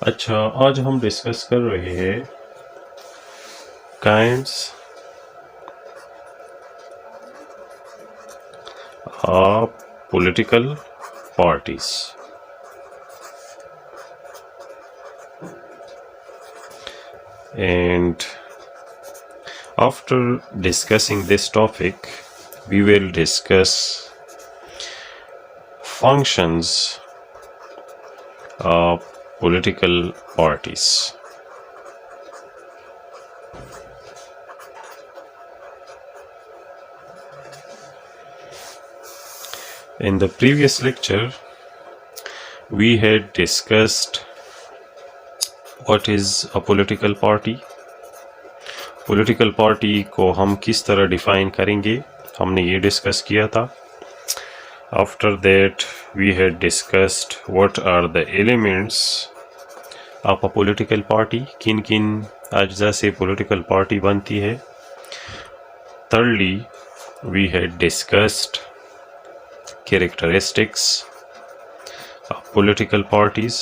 अच्छा, आज हम डिस्कस कर रहे हैं kinds of political parties. And after discussing this topic, we will discuss functions of political parties. In the previous lecture, we had discussed what is a political party. Political party को हम किस तरह define करेंगे, हमने ये discuss किया था। After that we had discussed what are the elements of a political party, किन किन अज्जा से पॉलिटिकल पार्टी बनती है। Thirdly we had discussed characteristics of political parties,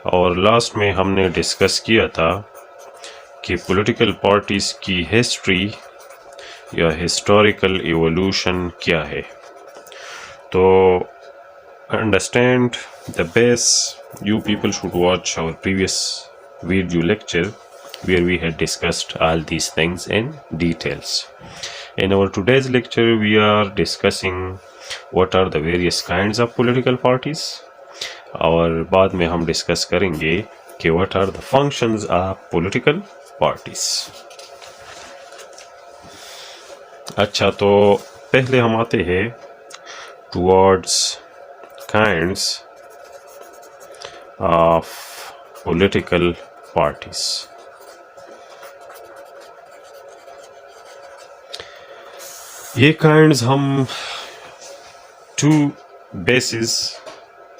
और लास्ट में हमने डिस्कस किया था कि पॉलिटिकल पार्टीज की हिस्ट्री या हिस्टोरिकल इवोल्यूशन क्या है। तो understand the base, you people should watch our previous video lecture where we had discussed all these things in details. In our today's lecture we are discussing what are the various kinds of political parties, और बाद में हम discuss करेंगे कि what are the functions of political parties. अच्छा, तो पहले हम आते हैं towards kinds of political parties. ये kinds हम टू बेसिस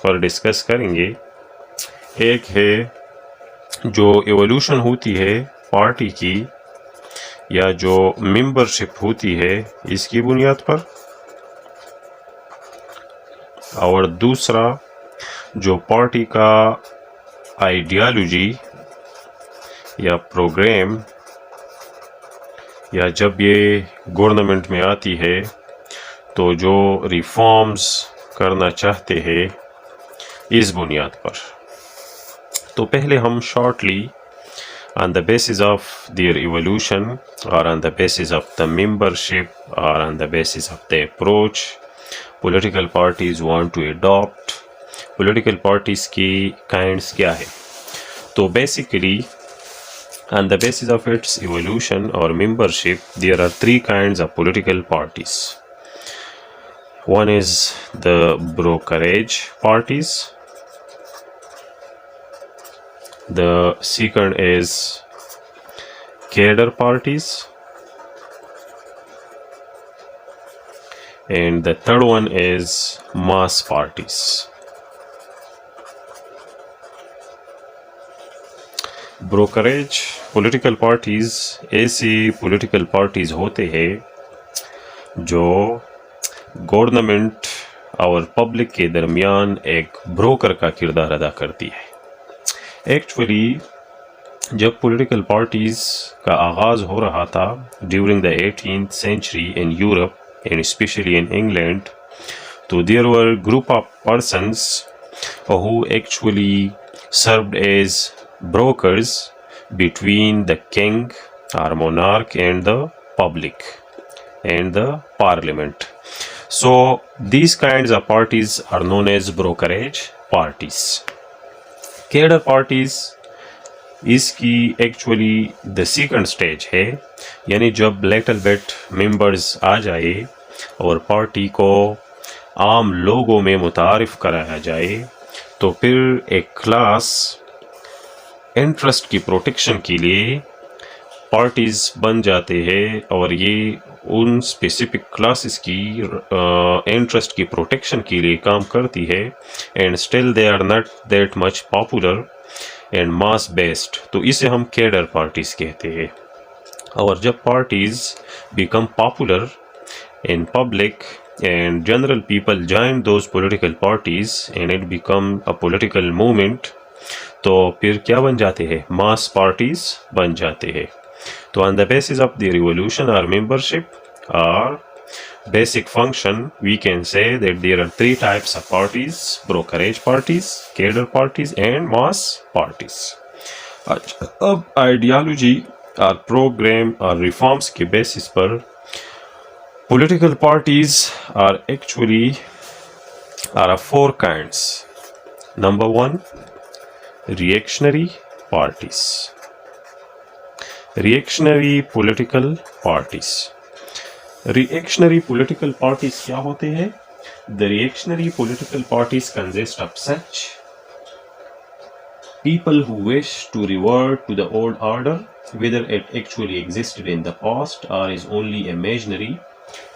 पर डिस्कस करेंगे। एक है जो एवोल्यूशन होती है पार्टी की या जो मेंबरशिप होती है इसकी बुनियाद पर, और दूसरा जो पार्टी का आइडियोलॉजी या प्रोग्राम या जब ये गवर्नमेंट में आती है तो जो रिफॉर्म्स करना चाहते हैं इस बुनियाद पर। तो पहले हम shortly on the basis of their evolution or on the basis of the membership or on the basis of the approach political parties want to adopt, political parties की kinds क्या है। तो basically on the basis of its evolution or membership there are three kinds of political parties. One is the brokerage parties, the second is cadre parties, and the third one is mass parties. Brokerage political parties ऐसी political parties होते हैं जो government और public के दरमियान एक broker का किरदार अदा करती है। एक्चुअली जब पॉलिटिकल पार्टीज का आगाज़ हो रहा था during the 18th century in Europe and especially in England, तो there were group of persons who actually served as brokers between the king or monarch and the public and the parliament. So these kinds of parties are known as brokerage parties. Cadre parties इसकी actually the second stage है, यानी जब little bit members आ जाए और party को आम लोगों में मुतारिफ कराया जाए तो फिर एक क्लास इंटरेस्ट की प्रोटेक्शन के लिए पार्टीज बन जाते हैं, और ये उन स्पेसिफिक क्लासेस की इंटरेस्ट की प्रोटेक्शन के लिए काम करती है। And still they are not that much popular and mass based, तो इसे हम कैडर पार्टीज कहते हैं। और जब parties become popular in public and general people join those political parties and it become a political movement, तो फिर क्या बन जाते हैं, मास पार्टीज बन जाते हैं. तो on the basis of the revolution और मेंबरशिप और basic function, we can say that there are three types of parties: brokerage parties, cadre parties and mass parties. अच्छा, अब आइडियोलॉजी और प्रोग्राम और रिफॉर्म्स के बेसिस पर political parties are actually are of four kinds. Number one, reactionary parties. Reactionary political parties. Reactionary political parties क्या होते हैं? The reactionary political parties consist of such people who wish to revert to the old order, whether it actually existed in the past or is only imaginary.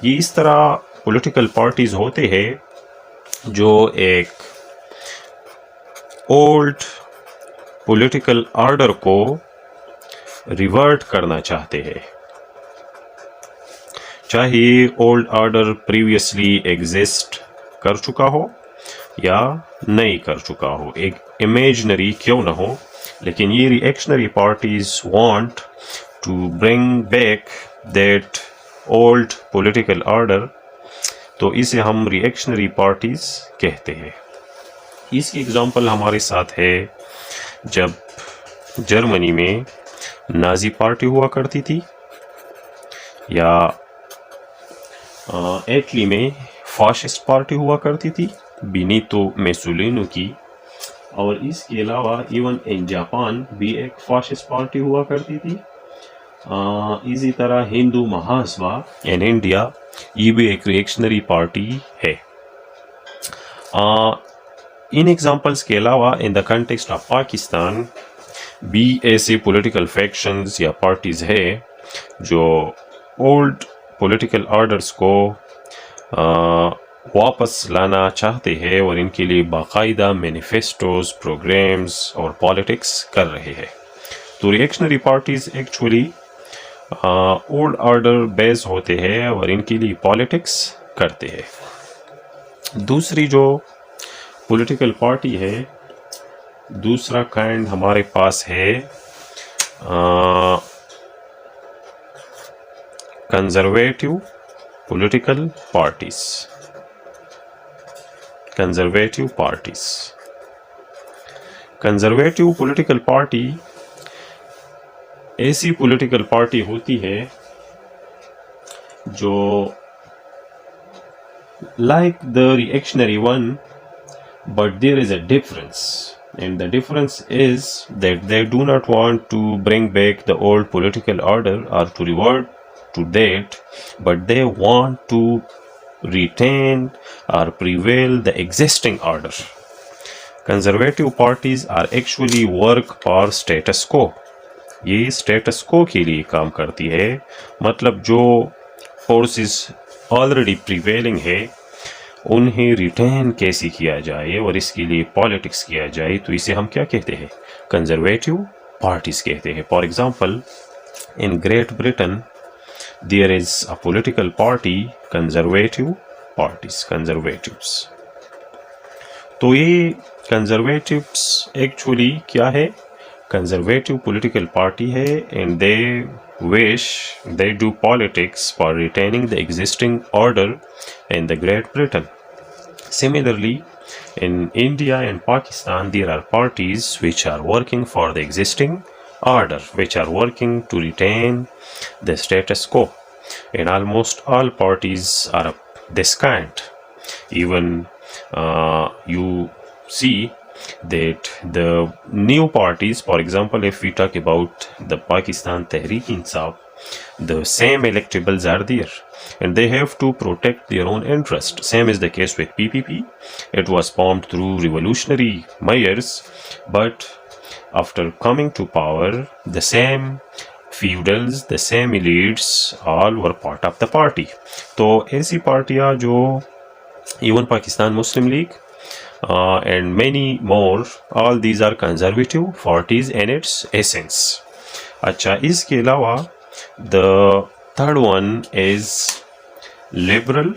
ये इस तरह political parties होते हैं जो एक old political order को revert करना चाहते हैं, चाहे ओल्ड ऑर्डर प्रीवियसली एग्जिस्ट कर चुका हो या नहीं कर चुका हो, एक इमेजिनरी क्यों ना हो, लेकिन ये reactionary parties want to bring back that old political order. तो इसे हम रिएक्शनरी पार्टीज कहते हैं. इसकी एग्जांपल हमारे साथ है जब जर्मनी में नाजी पार्टी हुआ करती थी, या इटली में फाशिस्ट पार्टी हुआ करती थी बेनितो मुसोलिनी की, और इसके अलावा इवन इन जापान भी एक फाशिस्ट पार्टी हुआ करती थी. इसी तरह हिंदू महासभा इन इंडिया ये भी एक रिएक्शनरी पार्टी है. इन एग्जांपल्स के अलावा in the context of Pakistan भी ऐसे पॉलिटिकल फैक्शंस या पार्टीज है जो ओल्ड पॉलिटिकल ऑर्डर्स को वापस लाना चाहते हैं और इनके लिए बाकायदा मैनिफेस्टोज, प्रोग्राम्स और पॉलिटिक्स कर रहे हैं. तो reactionary parties actually old order base होते हैं और इनके लिए पॉलिटिक्स करते हैं. दूसरी जो पॉलिटिकल पार्टी है, दूसरा काइंड हमारे पास है conservative political parties. Conservative parties. Conservative political party ऐसी political party होती है जो like the reactionary one, but there is a difference, and the difference is that they do not want to bring back the old political order or to revert to that, but they want to retain or prevail the existing order. Conservative parties are actually work for status quo. ये status quo के लिए काम करती है, मतलब जो forces already prevailing है उन्हें retain कैसे किया जाए और इसके लिए politics किया जाए, तो इसे हम क्या कहते हैं, conservative parties कहते हैं. For example, in Great Britain there is a political party, conservative parties, conservatives. तो ये conservatives actually क्या है, conservative political party है, and they do politics for retaining the existing order in the Great Britain. Similarly, in India and Pakistan there are parties which are working for the existing order, which are working to retain the status quo, and almost all parties are of this kind. Even you see that the new parties, for example, if we talk about the Pakistan Tehreek-e-Insaf, the same electables are there and they have to protect their own interest. Same is the case with PPP. It was formed through revolutionary measures, but after coming to power, the same feudals, the same elites, all were part of the party. तो ऐसी पार्टियां जो even Pakistan Muslim League and many more, all these are conservative parties in its essence. अच्छा, इसके अलावा the third one is liberal,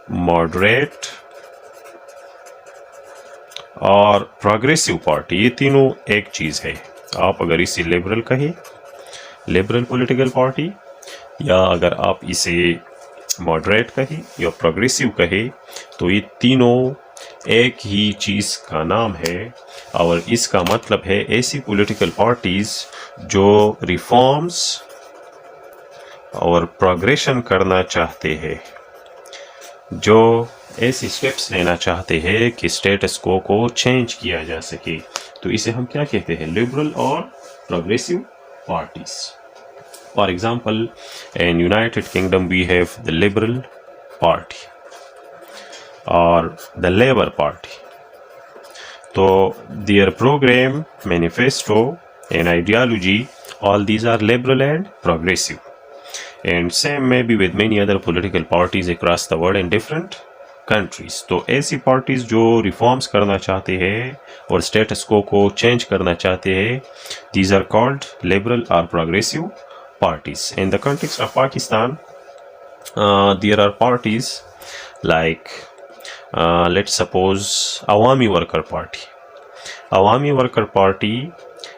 moderate और progressive party, ये तीनों एक चीज़ है। आप अगर इसे लिबरल कहे, लिबरल पॉलिटिकल पार्टी, या अगर आप इसे मॉडरेट कहे या प्रोग्रेसिव कहे, तो ये तीनों एक ही चीज़ का नाम है। और इसका मतलब है ऐसी पॉलिटिकल पार्टीज़ जो रिफॉर्म्स और प्रोग्रेशन करना चाहते हैं, जो ऐसे स्टेप्स लेना चाहते हैं कि स्टेटस को चेंज किया जा सके। तो इसे हम क्या कहते हैं? लिबरल और progressive parties. For example, in United Kingdom we have the Liberal Party और द लेबर पार्टी। तो their program, manifesto and ideology, all these are liberal and progressive. And same may be with many other political parties across the world in different countries. तो ऐसी parties जो reforms करना चाहते हैं और status quo को change करना चाहते हैं, these are called liberal or progressive parties. In the context of Pakistan, there are parties like let's suppose Awami Worker Party. Awami Worker Party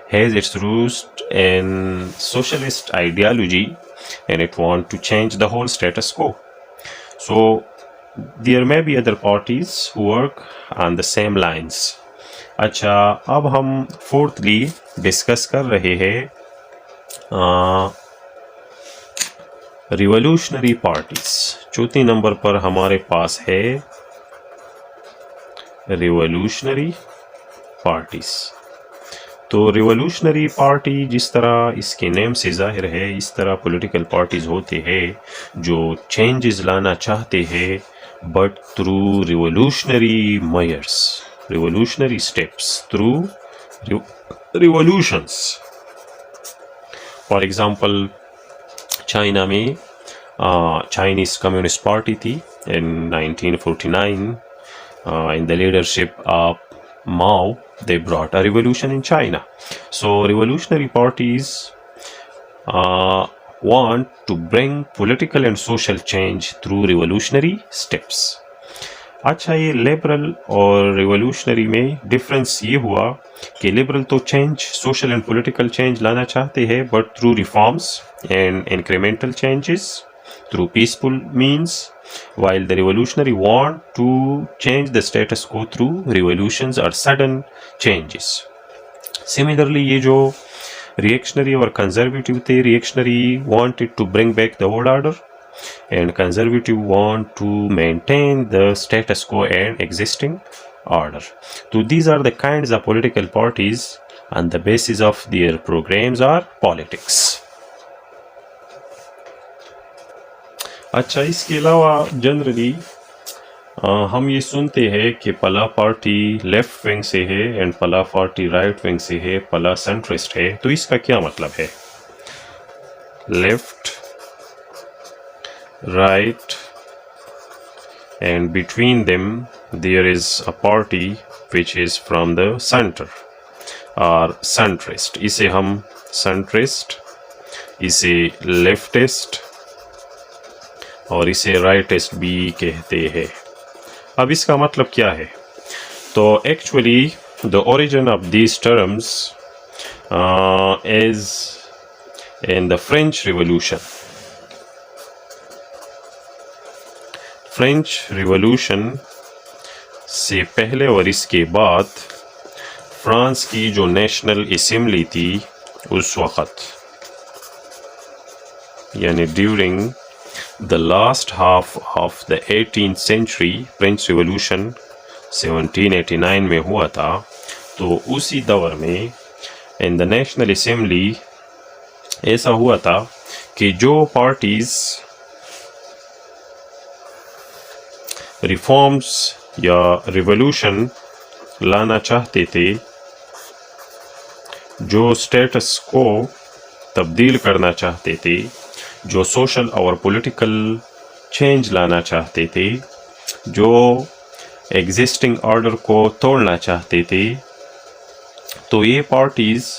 has its roots in socialist ideology and it wants to change the whole status quo. So there may be other parties who work on the same lines. अच्छा, अब हम fourthly discuss कर रहे हैं revolutionary parties. चौथी number पर हमारे पास है रिवोल्यूशनरी पार्टीज। तो रिवोल्यूशनरी पार्टी, जिस तरह इसके नेम से जाहिर है, इस तरह पॉलिटिकल पार्टीज होते हैं जो चेंजेस लाना चाहते हैं but through revolutionary measures, revolutionary steps, through revolutions. For example, China में चाइनीज कम्युनिस्ट पार्टी थी इन 1949 in the leadership of Mao. They brought a revolution in China. So revolutionary parties want to bring political and social change through revolutionary steps. अच्छा, ये liberal और revolutionary में difference ये हुआ कि liberal तो change, social and political change लाना चाहते हैं but through reforms and incremental changes, through peaceful means, while the revolutionary want to change the status quo through revolutions or sudden changes. Similarly, ये जो reactionary और conservative थे, reactionary wanted to bring back the old order and conservative want to maintain the status quo and existing order. So these are the kinds of political parties on the basis of their programs or politics. अच्छा, इसके अलावा generally हम ये सुनते हैं कि पला party left wing से है एंड पला पार्टी राइट विंग से है, पला सेंट्रिस्ट है। तो इसका क्या मतलब है? Left, right and between them there is a party which is from the centre और सेंट्रिस्ट। इसे हम सेंट्रिस्ट, इसे लेफ्टिस्ट और इसे राइटिस्ट भी कहते हैं। अब इसका मतलब क्या है? तो actually the origin of these terms is in the French revolution. French revolution से पहले और इसके बाद फ्रांस की जो नेशनल असेंबली थी उस वक़्त, यानी during the last half of the 18th century, French Revolution 1789 में हुआ था। तो उसी दौर में in the National Assembly ऐसा हुआ था कि जो पार्टीज रिफॉर्म्स या रिवॉल्यूशन लाना चाहते थे, जो स्टेटस को तब्दील करना चाहते थे, जो सोशल और पॉलिटिकल चेंज लाना चाहते थे, जो एग्जिस्टिंग ऑर्डर को तोड़ना चाहते थे, तो ये पार्टीज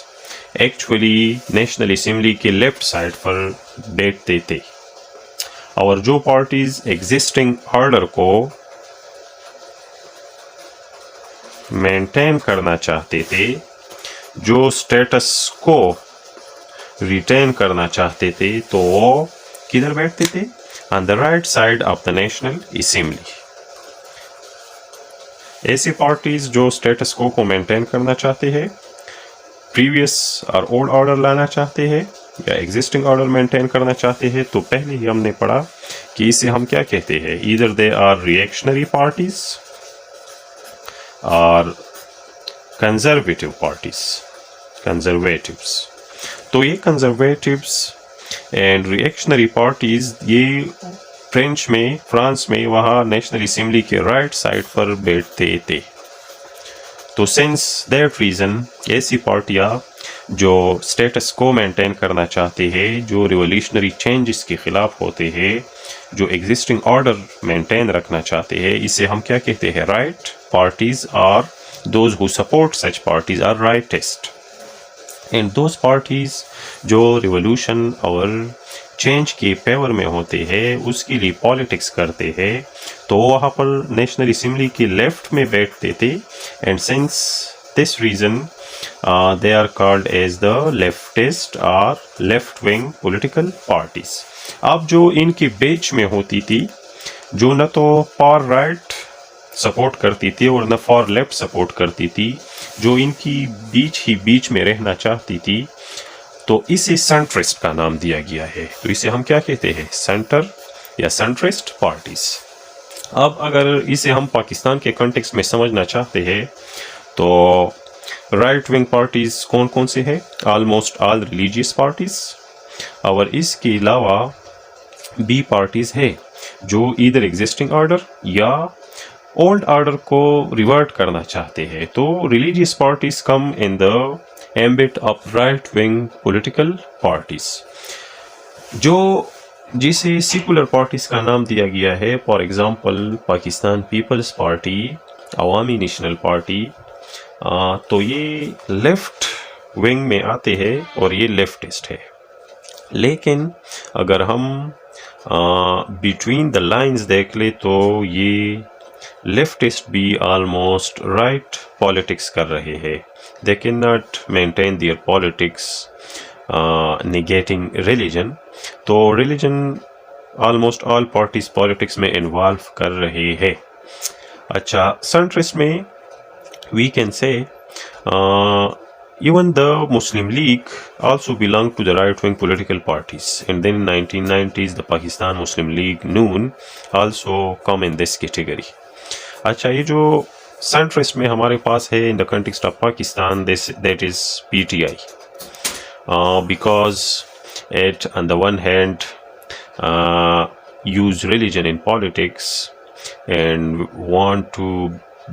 एक्चुअली नेशनल असेंबली के लेफ्ट साइड पर बैठते थे। और जो पार्टीज एग्जिस्टिंग ऑर्डर को मेंटेन करना चाहते थे, जो स्टेटस को रिटेन करना चाहते थे, तो वो किधर बैठते थे? On the right side of the national assembly. ऐसी पार्टीज जो स्टेटस को मेंटेन करना चाहते हैं, प्रीवियस और ओल्ड ऑर्डर लाना चाहते हैं या एग्जिस्टिंग ऑर्डर मेंटेन करना चाहते हैं, तो पहले ही हमने पढ़ा कि इसे हम क्या कहते हैं, either they are reactionary parties और कंजर्वेटिव पार्टीज, कंजर्वेटिव्स। तो ये कंजर्वेटिव्स एंड रिएक्शनरी पार्टीज ये फ्रांस में वहाँ नेशनल असेंबली के राइट साइड पर बैठते थे। तो सिंस दैट रीज़न ऐसी पार्टियाँ जो स्टेटस को मेंटेन करना चाहते हैं, जो रिवोल्यूशनरी चेंजेस के खिलाफ होते हैं, जो एग्जिस्टिंग ऑर्डर मेंटेन रखना चाहते हैं, इसे हम क्या कहते हैं? Right parties. और those who support such parties are rightist. And those parties जो रिवोल्यूशन और चेंज के फेवर में होते हैं, उसके लिए पॉलिटिक्स करते हैं, तो वहाँ पर नेशनल असेंबली के लेफ्ट में बैठते थे। And since this reason they are called as the leftist और लेफ्ट विंग पॉलिटिकल पार्टीज। अब जो इनके बीच में होती थी, जो न तो फार राइट सपोर्ट करती थी और न फार लेफ्ट सपोर्ट करती थी, जो इनकी बीच में रहना चाहती थी, तो इसे सेंट्रिस्ट का नाम दिया गया है। तो इसे हम क्या कहते हैं? सेंटर या सेंट्रिस्ट पार्टीज। अब अगर इसे हम पाकिस्तान के कॉन्टेक्स्ट में समझना चाहते हैं, तो राइट विंग पार्टीज कौन कौन से हैं? Almost all religious parties. और इसके अलावा बी पार्टीज है जो इधर एग्जिस्टिंग ऑर्डर या ओल्ड ऑर्डर को रिवर्ट करना चाहते हैं। तो religious parties come in the ambit of right wing political parties, जो जिसे सेकुलर पार्टीज का नाम दिया गया है। For example Pakistan Peoples Party, Awami National Party, तो ये लेफ्ट विंग में आते हैं और ये लेफ्टिस्ट है। लेकिन अगर हम बिटवीन द लाइंस देख ले, तो ये लेफ्टिस्ट भी ऑलमोस्ट राइट पॉलिटिक्स कर रहे हैं। They can not maintain their politics negating religion. तो religion almost all parties politics में इन्वॉल्व कर रहे हैं। अच्छा, सेंट्रिस्ट में we can say even the Muslim League also belonged to the right-wing political parties, and then in 1990s the Pakistan Muslim League Noon also come in this category. अच्छा, ये जो centrist में हमारे पास है in the context of Pakistan, that is PTI, because it on the one hand use religion in politics and want to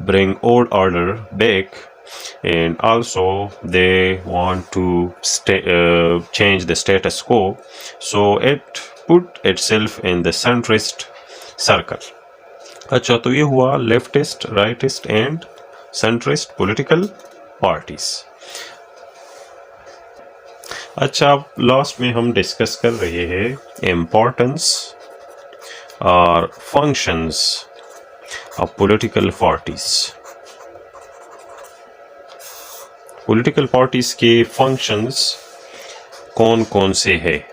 bring old order back, and also they want to change the status quo, so it put itself in the centrist circle. अच्छा, तो ये हुआ leftist, rightist and centrist political parties. अच्छा, last में हम discuss कर रहे हैं इम्पोर्टेंस और functions of political parties. Political parties के फंक्शंस कौन कौन से हैं?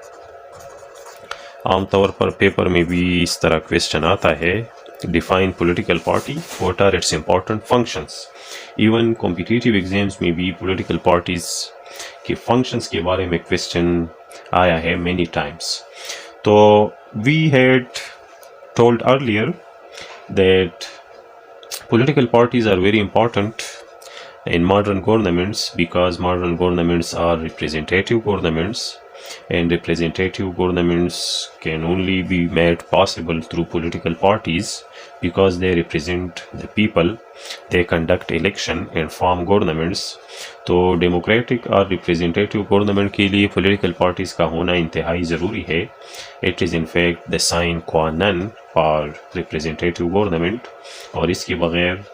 आमतौर पर पेपर में भी इस तरह क्वेश्चन आता है, define political party, what are its important functions. Even competitive exams में भी पॉलिटिकल पार्टीज के फंक्शंस के बारे में क्वेश्चन आया है मेनी टाइम्स। तो we had told earlier that political parties are very important in modern governments, because modern governments are representative governments, and representative governments can only be made possible through political parties because they represent the people, they conduct election and form governments. तो democratic और representative government के लिए political parties का होना इंतहाई ज़रूरी है। It is in fact the sine qua non for representative government, और इसके बगैर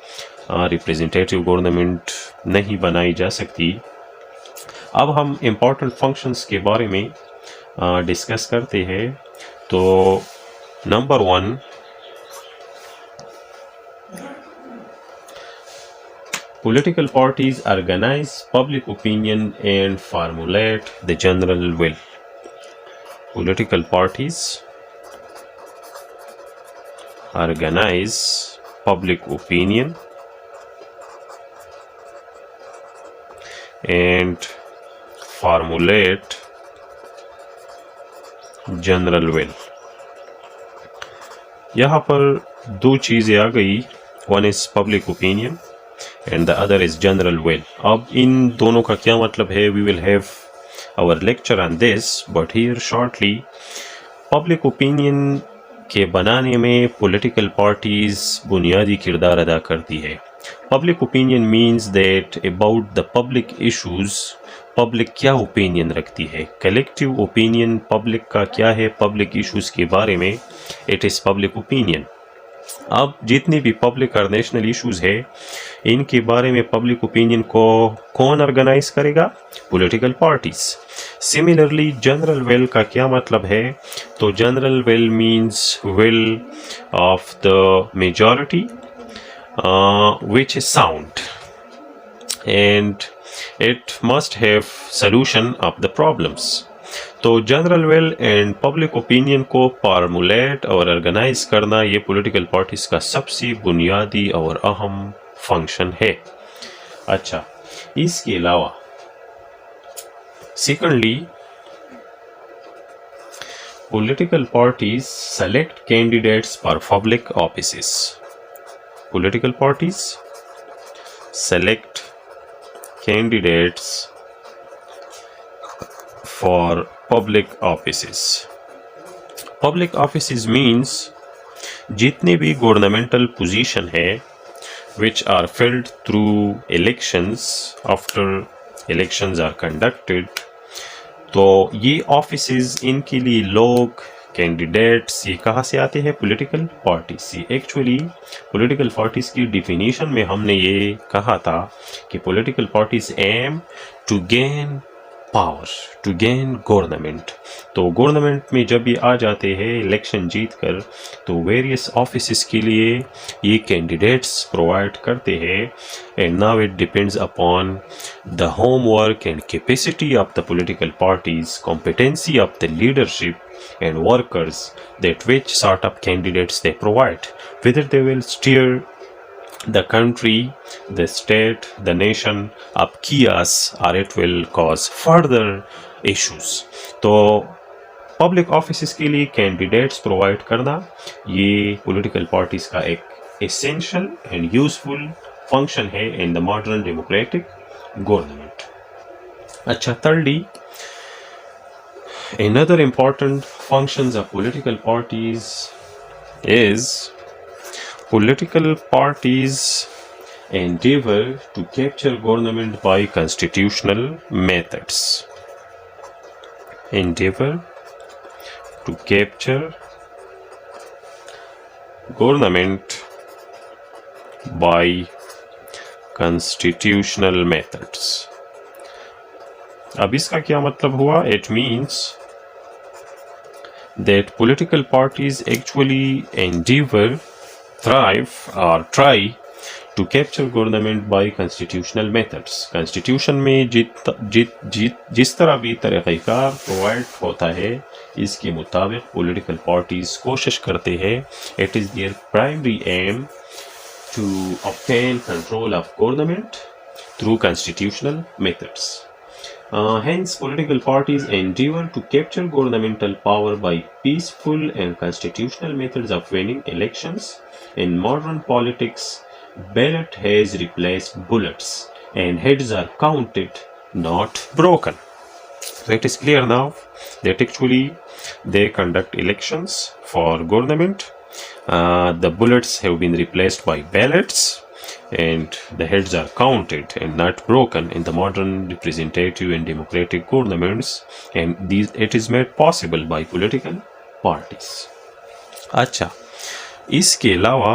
रिप्रेजेंटेटिव गवर्नमेंट नहीं बनाई जा सकती। अब हम इम्पोर्टेंट फंक्शंस के बारे में डिस्कस करते हैं। तो number 1, Political parties organize public opinion and formulate the general will. Political parties organize public opinion and formulate general will. यहाँ पर दो चीज़ें आ गई, one is public opinion and the other is general will. अब इन दोनों का क्या मतलब है, we will have our lecture on this, but here shortly public opinion के बनाने में पॉलिटिकल पार्टीज बुनियादी किरदार अदा करती है। Public opinion means that about the public issues public क्या ओपिनियन रखती है। कलेक्टिव ओपिनियन पब्लिक का क्या है पब्लिक इश्यूज के बारे में, इट इज़ पब्लिक ओपिनियन। अब जितने भी पब्लिक और नेशनल इश्यूज है इनके बारे में पब्लिक ओपिनियन को कौन ऑर्गेनाइज करेगा, political parties. Similarly general will का क्या मतलब है, तो general will means will of the majority which is sound and it must have solution of the problems। तो general will and public opinion को फार्मुलेट और ऑर्गेनाइज करना ये पॉलिटिकल पार्टीज का सबसे बुनियादी और अहम फंक्शन है। अच्छा, इसके अलावा secondly political parties select candidates for public offices. Political parties select candidates for public offices। Public offices means जितने भी गवर्नमेंटल पोजीशन है which are filled through elections, after elections are conducted, तो ये ऑफिसेज इनके लिए लोग कैंडिडेट्स ये कहाँ से आते हैं, पॉलिटिकल पार्टी से। एक्चुअली पॉलिटिकल पार्टीज की डिफिनीशन में हमने ये कहा था कि political parties aim to gain power, to gain government. तो गवर्नमेंट में जब ये आ जाते हैं इलेक्शन जीत कर, तो वेरियस ऑफिसेस के लिए ये कैंडिडेट्स प्रोवाइड करते हैं and now it depends upon the homework and capacity of the political parties, competency of the leadership and workers, that which sort of candidates they provide, whether they will steer the country, the state, the nation up chaos or it will cause further issues। तो public offices के लिए candidates provide करना ये political parties का एक essential and useful function है in the modern democratic government. अच्छा, thirdly, another important functions of political parties is political parties endeavor to capture government by constitutional methods। Endeavor to capture government by constitutional methods। अब इसका क्या मतलब हुआ, it means that political parties actually endeavor, thrive or try to capture government by constitutional methods। constitution में जिस तरह भी तरीक़ाकार provide होता है इसके मुताबिक political parties कोशिश करते हैं, it is their primary aim to obtain control of government through constitutional methods। Hence, political parties endeavor to capture governmental power by peaceful and constitutional methods of winning elections। In modern politics, ballot has replaced bullets and heads are counted, not broken। So it is clear now that actually they conduct elections for government. The bullets have been replaced by ballots and the heads are counted and not broken in the modern representative and democratic governments, and it is made possible by political parties। अच्छा, इसके अलावा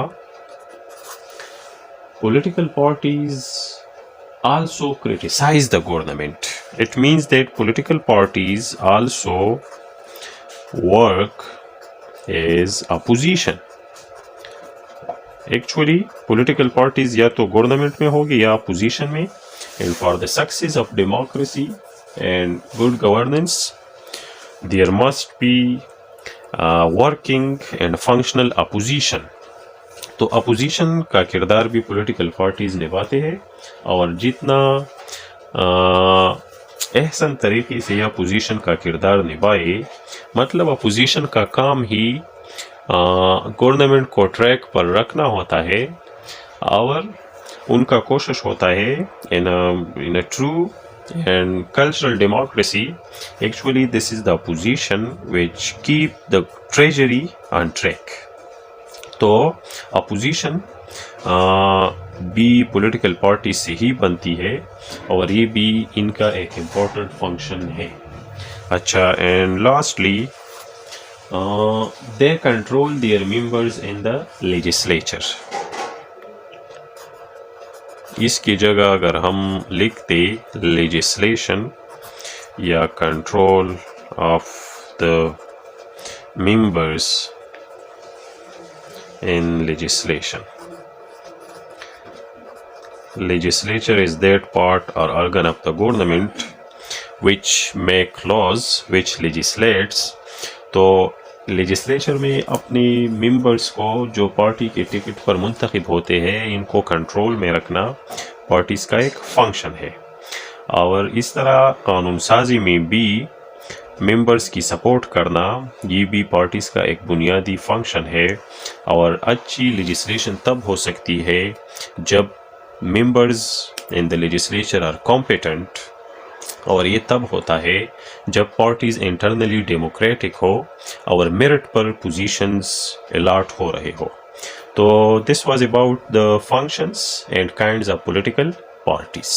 political parties also criticize the government। It means that political parties also work as opposition। Actually political parties या तो government में होगी या opposition में, and for the success of democracy and good governance there must be working and functional opposition. तो opposition का किरदार भी पॉलिटिकल पार्टीज निभाते हैं, और जितना एहसन तरीके से अपोजिशन का किरदार निभाए, मतलब अपोजिशन का काम ही गवर्नमेंट को ट्रैक पर रखना होता है, और उनका कोशिश होता है in a true and cultural democracy, actually this is the opposition which keep the treasury on track. तो अपोजिशन भी पॉलिटिकल पार्टी से ही बनती है, और ये भी इनका एक इम्पोर्टेंट फंक्शन है। अच्छा, and lastly they control their members in the legislature. इसकी जगह अगर हम लिखते लेजिस्लेशन या control of the members in legislation, legislature is that part or organ of the government which make laws, which legislates। तो legislature में अपने members को जो पार्टी के टिकट पर मुंतखब होते हैं, इनको कंट्रोल में रखना पार्टीज का एक फंक्शन है, और इस तरह कानून साजी में भी मेंबर्स की सपोर्ट करना ये भी पार्टीज का एक बुनियादी फंक्शन है। और अच्छी लेजिस्लेशन तब हो सकती है जब members in the legislature are competent, और ये तब होता है जब पार्टीज इंटरनली डेमोक्रेटिक हो और मेरिट पर पोजीशंस अलॉट हो रहे हो। तो this was about the functions and kinds of political parties.